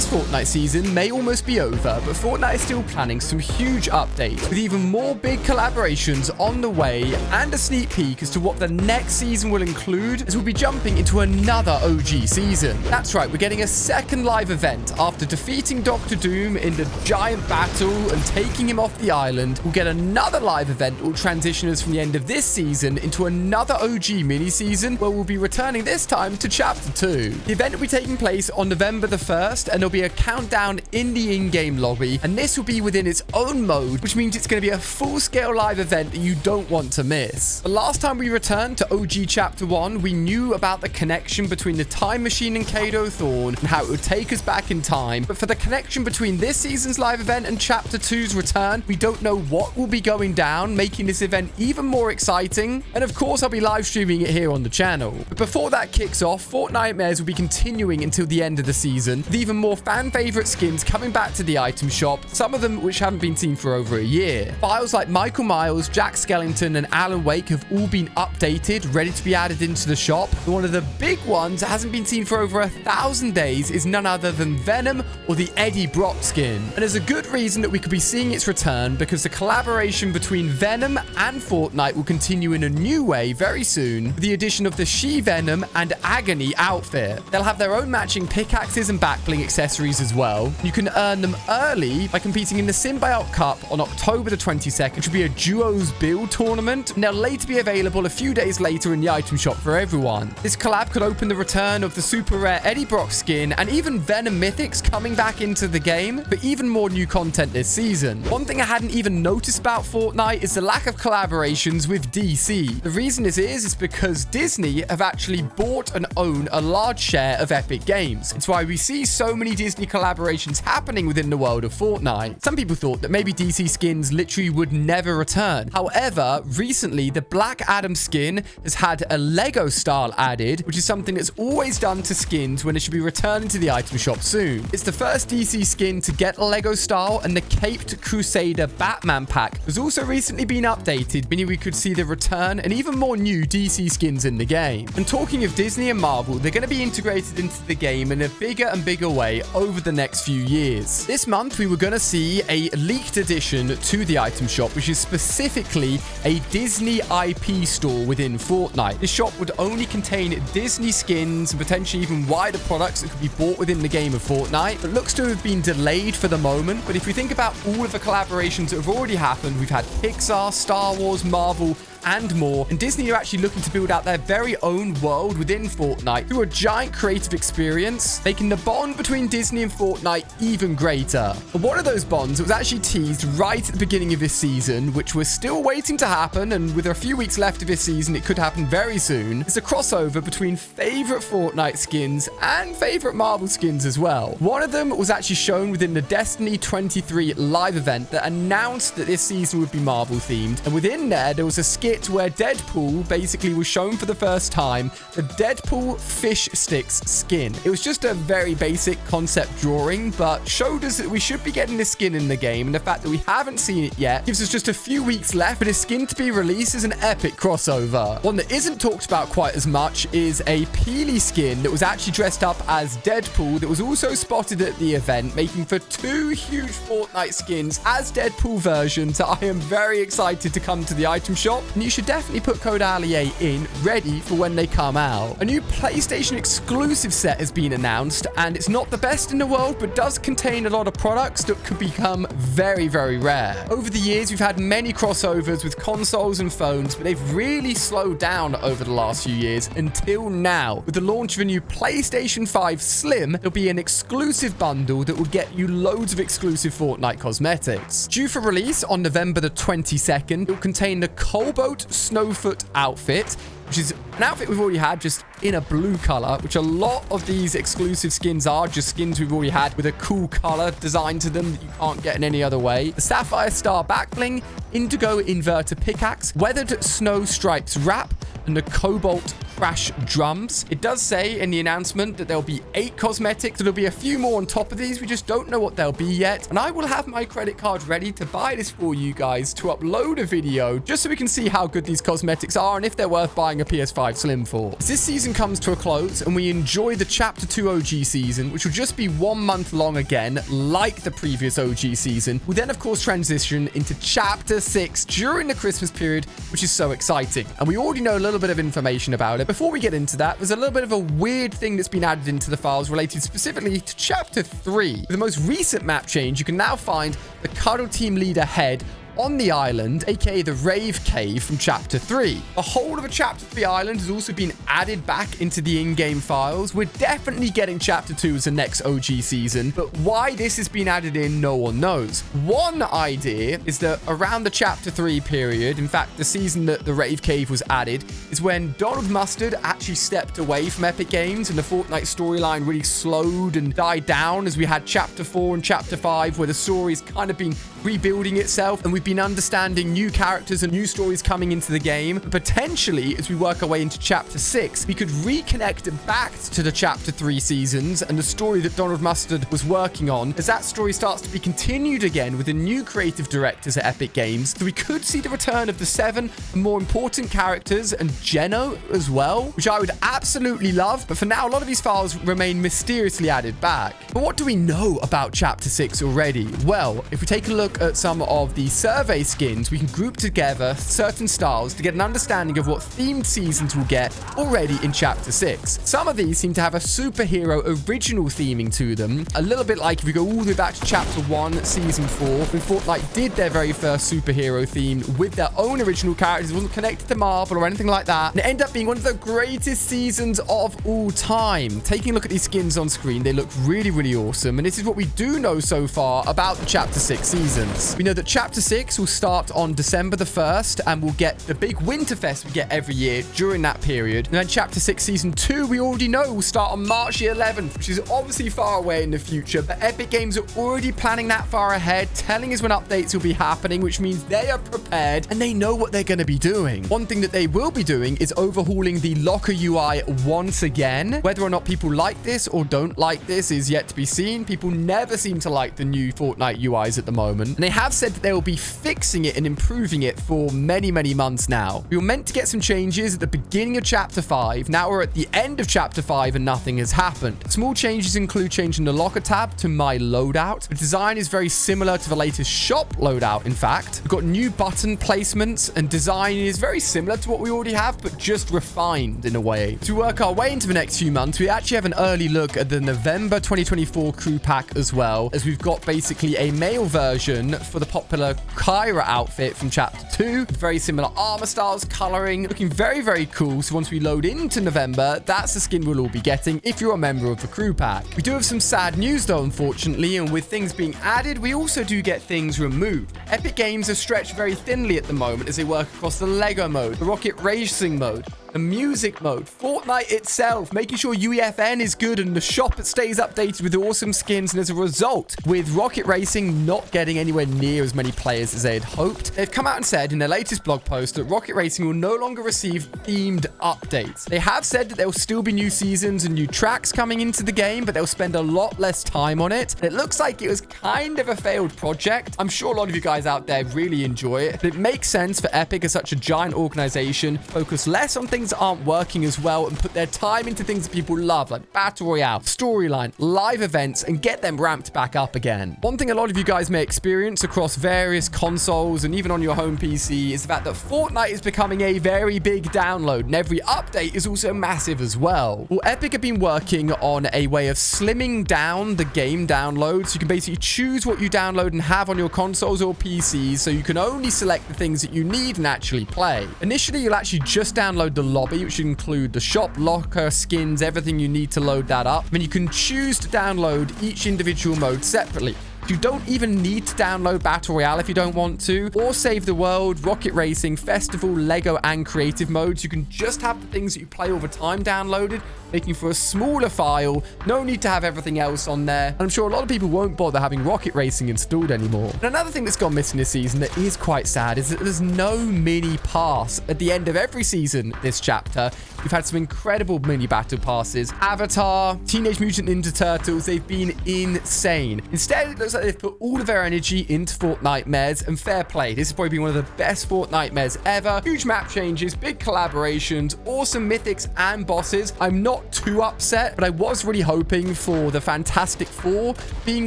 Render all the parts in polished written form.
This Fortnite season may almost be over, but Fortnite is still planning some huge updates with even more big collaborations on the way and a sneak peek as to what the next season will include, as we'll be jumping into another OG season. That's right, we're getting a second live event. After defeating Dr. Doom in the giant battle and taking him off the island, we'll get another live event that will transition us from the end of this season into another OG mini-season where we'll be returning this time to Chapter 2. The event will be taking place on November the 1st, and there'll be a countdown in the in-game lobby, and this will be within its own mode, which means it's going to be a full-scale live event that you don't want to miss. The last time we returned to OG Chapter 1, we knew about the connection between the Time Machine and Kato Thorn and how it would take us back in time, but for the connection between this season's live event and Chapter 2's return, we don't know what will be going down, making this event even more exciting. And of course, I'll be live streaming it here on the channel. But before that kicks off, Fortnitemares will be continuing until the end of the season, with even more fan favorite skins coming back to the item shop, some of them which haven't been seen for over a year. Files like Michael Myers, Jack Skellington, and Alan Wake have all been updated, ready to be added into the shop. And one of the big ones that hasn't been seen for over 1,000 days is none other than Venom, or the Eddie Brock skin. And there's a good reason that we could be seeing its return, because the collaboration between Venom and Fortnite will continue in a new way very soon, with the addition of the She-Venom and Agony outfit. They'll have their own matching pickaxes and backbling accessories as well. You can earn them early by competing in the Symbiote Cup on October the 22nd, which will be a duos build tournament, and they'll later be available a few days later in the item shop for everyone. This collab could open the return of the super rare Eddie Brock skin and even Venom Mythics coming back into the game, but even more new content this season. One thing I hadn't even noticed about Fortnite is the lack of collaborations with DC. The reason this is because Disney have actually bought and own a large share of Epic Games. It's why we see so many Disney collaborations happening within the world of Fortnite. Some people thought that maybe DC skins literally would never return. However, recently the Black Adam skin has had a Lego style added, which is something that's always done to skins when it should be returning to the item shop soon. It's the first DC skin to get a Lego style, and the Caped Crusader Batman pack has also recently been updated, meaning we could see the return and even more new DC skins in the game. And talking of Disney and Marvel, they're going to be integrated into the game in a bigger and bigger way over the next few years. This month, we were going to see a leaked addition to the item shop, which is specifically a Disney IP store within Fortnite. This shop would only contain Disney skins and potentially even wider products that could be bought within the game of Fortnite, but looks to have been delayed for the moment. But if we think about all of the collaborations that have already happened, we've had Pixar, Star Wars, Marvel, and more, and Disney are actually looking to build out their very own world within Fortnite through a giant creative experience, making the bond between Disney and Fortnite even greater. And one of those bonds that was actually teased right at the beginning of this season, which we're still waiting to happen, and with a few weeks left of this season, it could happen very soon, is a crossover between favorite Fortnite skins and favorite Marvel skins as well. One of them was actually shown within the Destiny 23 live event that announced that this season would be Marvel themed, and within there was a skin where Deadpool basically was shown for the first time, the Deadpool Fishsticks skin. It was just a very basic concept drawing, but showed us that we should be getting this skin in the game, and the fact that we haven't seen it yet gives us just a few weeks left for this skin to be released as an epic crossover. One that isn't talked about quite as much is a Peely skin that was actually dressed up as Deadpool that was also spotted at the event, making for 2 huge Fortnite skins as Deadpool versions that I am very excited to come to the item shop. And you should definitely put code ALIA in, ready for when they come out. A new PlayStation exclusive set has been announced, and it's not the best in the world, but does contain a lot of products that could become very, very rare. Over the years, we've had many crossovers with consoles and phones, but they've really slowed down over the last few years until now. With the launch of a new PlayStation 5 Slim, there'll be an exclusive bundle that will get you loads of exclusive Fortnite cosmetics. Due for release on November the 22nd, it will contain the Colboat Snowfoot outfit, which is an outfit we've already had, just in a blue color, which a lot of these exclusive skins are just skins we've already had with a cool color design to them that you can't get in any other way. The Sapphire Star backbling, Indigo Inverter pickaxe, Weathered Snow Stripes wrap, and the Cobalt crash drums. It does say in the announcement that there'll be 8 cosmetics. There'll be a few more on top of these. We just don't know what they'll be yet. And I will have my credit card ready to buy this for you guys to upload a video just so we can see how good these cosmetics are and if they're worth buying a PS5 Slim for. As this season comes to a close and we enjoy the Chapter 2 OG season, which will just be 1 month long again, like the previous OG season, we'll then of course transition into Chapter 6 during the Christmas period, which is so exciting. And we already know a little bit of information about it. Before we get into that, there's a little bit of a weird thing that's been added into the files related specifically to Chapter 3. With the most recent map change, you can now find the Cuddle Team Leader head on the island, aka the Rave Cave from Chapter 3. The whole of a Chapter 3 island has also been added back into the in-game files. We're definitely getting Chapter 2 as the next OG season, but why this has been added in, no one knows. One idea is that around the Chapter 3 period, in fact, the season that the Rave Cave was added, is when Donald Mustard actually stepped away from Epic Games and the Fortnite storyline really slowed and died down as we had Chapter 4 and Chapter 5, where the story's kind of been rebuilding itself and we've been understanding new characters and new stories coming into the game. Potentially, as we work our way into Chapter 6, we could reconnect back to the Chapter 3 seasons and the story that Donald Mustard was working on, as that story starts to be continued again with the new creative directors at Epic Games. So we could see the return of the 7 more important characters and Geno as well, which I would absolutely love. But for now, a lot of these files remain mysteriously added back. But what do we know about Chapter 6 already? Well, if we take a look at some of the survey skins, we can group together certain styles to get an understanding of what themed seasons we'll get already in Chapter 6. Some of these seem to have a superhero original theming to them, a little bit like if we go all the way back to Chapter 1, Season 4, when Fortnite did their very first superhero theme with their own original characters. It wasn't connected to Marvel or anything like that, and it ended up being one of the greatest seasons of all time. Taking a look at these skins on screen, they look really, really awesome, and this is what we do know so far about the Chapter 6 seasons. We know that Chapter 6 will start on December the 1st, and we'll get the big Winterfest we get every year during that period. And then Chapter 6 Season 2, we already know, will start on March the 11th, which is obviously far away in the future, but Epic Games are already planning that far ahead, telling us when updates will be happening, which means they are prepared and they know what they're going to be doing. One thing that they will be doing is overhauling the locker UI once again. Whether or not people like this or don't like this is yet to be seen. People never seem to like the new Fortnite UIs at the moment, and they have said that they will be fixing it and improving it for many, many months now. We were meant to get some changes at the beginning of Chapter 5. Now we're at the end of Chapter 5 and nothing has happened. Small changes include changing the locker tab to My Loadout. The design is very similar to the latest shop loadout, in fact. We've got new button placements, and design is very similar to what we already have, but just refined in a way. To work our way into the next few months, we actually have an early look at the November 2024 crew pack as well, as we've got basically a male version for the popular Kyra outfit from Chapter 2. Very similar armor styles, coloring, looking very, very cool. So once we load into November, that's the skin we'll all be getting if you're a member of the crew pack. We do have some sad news though, unfortunately, and with things being added, we also do get things removed. Epic Games are stretched very thinly at the moment as they work across the Lego mode, the Rocket Racing mode, the music mode, Fortnite itself, making sure UEFN is good and the shop stays updated with awesome skins. And as a result, with Rocket Racing not getting anywhere near as many players as they had hoped, they've come out and said in their latest blog post that Rocket Racing will no longer receive themed updates. They have said that there will still be new seasons and new tracks coming into the game, but they'll spend a lot less time on it. And it looks like it was kind of a failed project. I'm sure a lot of you guys out there really enjoy it, but it makes sense for Epic as such a giant organization focus less on things that aren't working as well and put their time into things that people love, like Battle Royale, storyline, live events, and get them ramped back up again. One thing a lot of you guys may experience across various consoles and even on your home PC is the fact that Fortnite is becoming a very big download, and every update is also massive as well. Well, Epic have been working on a way of slimming down the game downloads. You can basically choose what you download and have on your consoles or PCs, so you can only select the things that you need and actually play. Initially, you'll actually just download the lobby, which should include the shop, locker, skins, everything you need to load that up. Then you can choose to download each individual mode separately. You don't even need to download Battle Royale if you don't want to, or Save the World, Rocket Racing, Festival, Lego, and Creative modes. You can just have the things that you play all the time downloaded, making for a smaller file. No need to have everything else on there. And I'm sure a lot of people won't bother having Rocket Racing installed anymore. And another thing that's gone missing this season that is quite sad is that there's no mini pass. At the end of every season this chapter, we've had some incredible mini battle passes. Avatar, Teenage Mutant Ninja Turtles, they've been insane. Instead, it looks like they've put all of their energy into Fortnite Mares, and fair play. This has probably been one of the best Fortnite Mares ever. Huge map changes, big collaborations, awesome mythics and bosses. I'm not too upset, but I was really hoping for the Fantastic Four being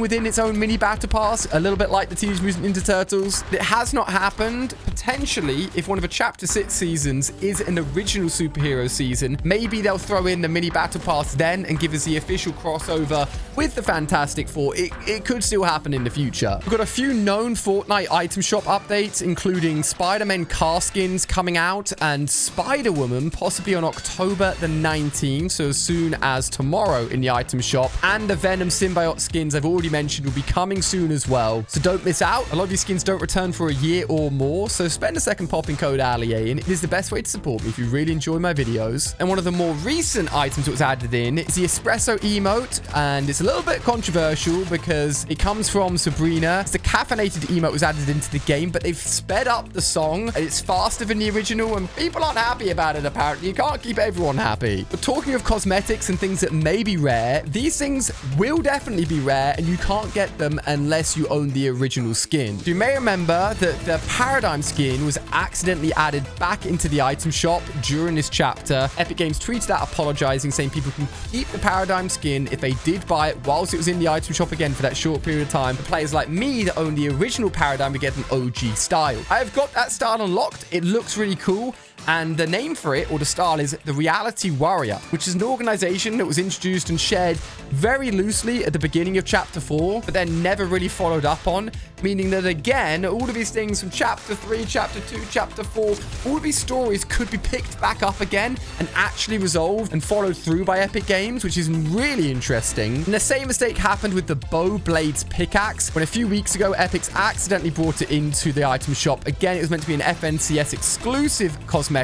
within its own mini battle pass, a little bit like the Teenage Mutant Ninja Turtles. It has not happened. Potentially, if one of the Chapter 6 seasons is an original superhero season, maybe they'll throw in the mini battle pass then and give us the official crossover with the Fantastic Four. It could still happen in the future. We've got a few known Fortnite item shop updates, including Spider-Man car skins coming out and Spider-Woman possibly on October the 19th, so as soon as tomorrow in the item shop. And the Venom symbiote skins I've already mentioned will be coming soon as well, so don't miss out. A lot of these skins don't return for a year or more, so spend a second popping code AliA in. It is the best way to support me if you really enjoy my videos. And one of the more recent items that was added in is the espresso emote, and it's a little bit controversial because it comes from Sabrina. It's the caffeinated emote was added into the game, but they've sped up the song and it's faster than the original, and people aren't happy about it apparently. You can't keep everyone happy. But talking of cosmetics and things that may be rare, these things will definitely be rare, and you can't get them unless you own the original skin. You may remember that the Paradigm skin was accidentally added back into the item shop during this chapter. Epic Games tweeted out apologizing, saying people can keep the Paradigm skin if they did buy it whilst it was in the item shop again for that short period of time. For players like me that own the original Paradigm, we get an OG style. I have got that style unlocked. It looks really cool. And the name for it, or the style, is the Reality Warrior, which is an organization that was introduced and shared very loosely at the beginning of Chapter 4, but then never really followed up on, meaning that, again, all of these things from Chapter 3, Chapter 2, Chapter 4, all of these stories could be picked back up again and actually resolved and followed through by Epic Games, which is really interesting. And the same mistake happened with the Bow Blades pickaxe, when a few weeks ago, Epic's accidentally brought it into the item shop. Again, it was meant to be an FNCS exclusive cosmetic.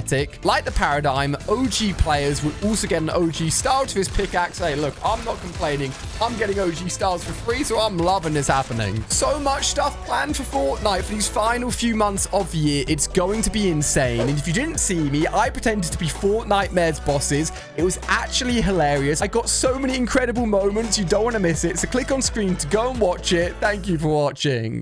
Like the Paradigm, OG players will also get an OG style to this pickaxe. Hey, look, I'm not complaining. I'm getting OG styles for free, so I'm loving this happening. So much stuff planned for Fortnite for these final few months of the year. It's going to be insane. And if you didn't see me, I pretended to be Fortnite Mares bosses. It was actually hilarious. I got so many incredible moments. You don't want to miss it. So click on screen to go and watch it. Thank you for watching.